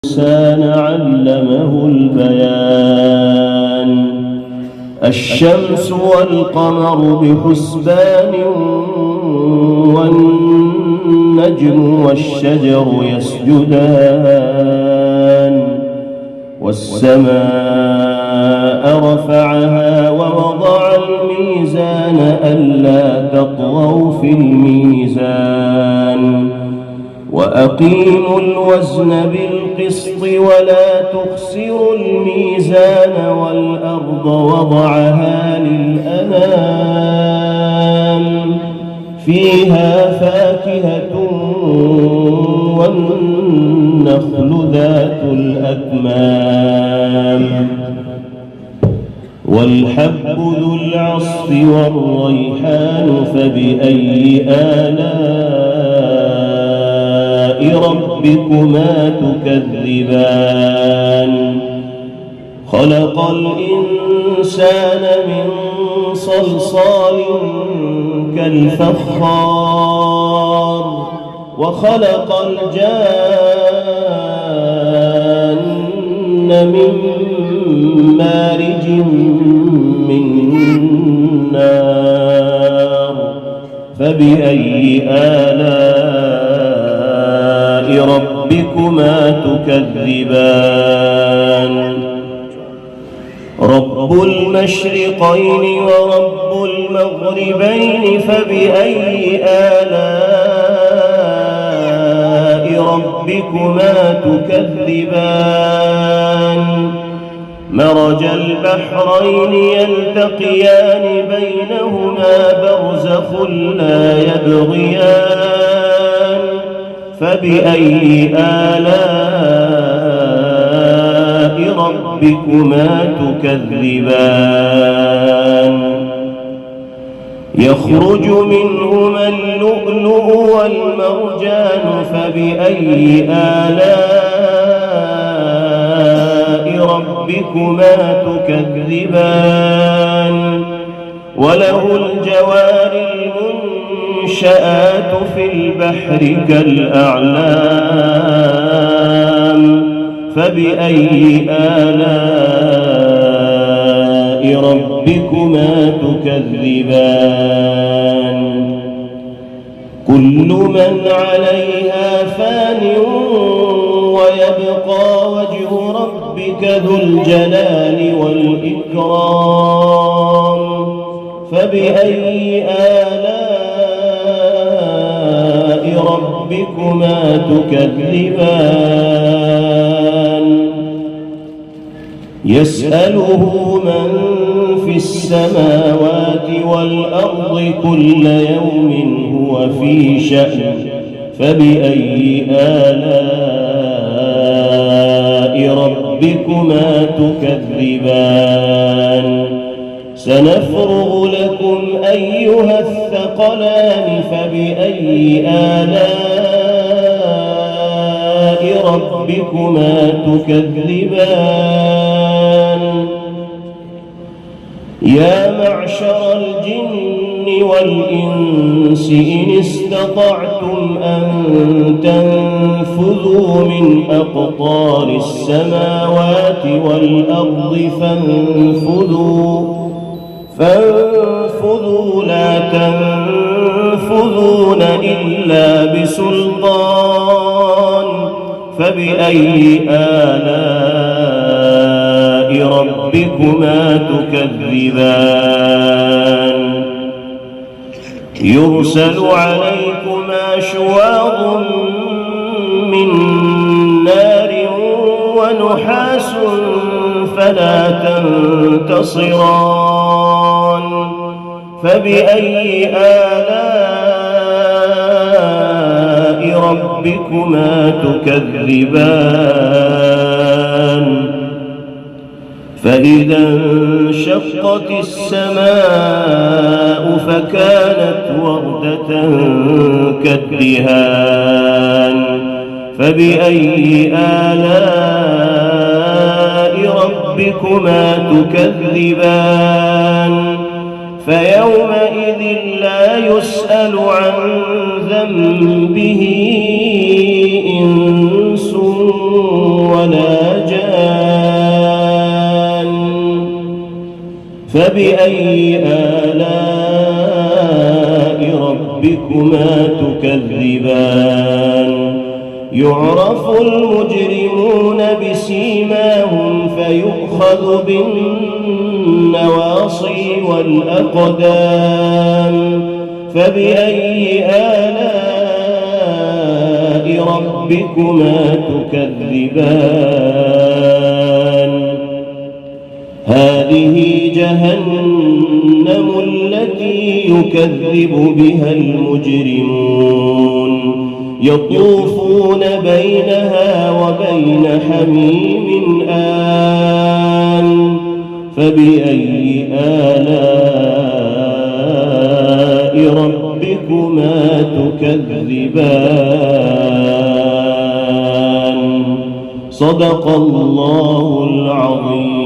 الإنسان علمه البيان الشمس والقمر بحسبان والنجم والشجر يسجدان والسماء رفعها ووضع الميزان ألا تطغوا في الميزان وأقيموا الوزن بالقسط ولا تخسروا الميزان والأرض وضعها للأنام فيها فاكهة والنخل ذات الأكمام والحب ذو العصف والريحان فبأي آلاء ربكما تكذبان خلق الإنسان من صلصال كالفخار وخلق الجان من مارج من نار فبأي آلاء ربكما تكذبان رب المشرقين ورب المغربين فبأي آلاء ربكما تكذبان مرج البحرين يلتقيان بينهما برزخ لا يبغيان فبأي آلاء ربكما تكذبان يخرج منهما اللؤلؤ والمرجان فبأي آلاء ربكما تكذبان وله الجوار المنشآت في البحر كالأعلام فبأي آلاء ربكما تكذبان كل من عليها فان ويبقى وجه ربك ذو الجلال والإكرام فبأي آلاء ربكما تكذبان يسأله من في السماوات والأرض كل يوم هو في شأن فبأي آلاء ربكما تكذبان سنفرغ لكم أيها الثقلان فبأي آلاء ربكما تكذبان يا معشر الجن والإنس إن استطعتم أن تنفذوا من أقطار السماوات والأرض فانفذوا لا تنفذون إلا بسلطان فبأي آلاء ربكما تكذبان يرسل عليكما شواظ من نار ونحاس فلا تنتصران فبأي آلاء ربكما تكذبان فإذا انشقت السماء فكانت وردة كالدهان فبأي آلاء ربكما تكذبان فيومئذ لا يسأل عن ذنبه إنس فبأي آلاء ربكما تكذبان يعرف المجرمون بسيماهم فيؤخذ بالنواصي والأقدام فبأي آلاء ربكما تكذبان هذه جهنم التي يكذب بها المجرمون يطوفون بينها وبين حميم آن فبأي آلاء ربكما تكذبان صدق الله العظيم.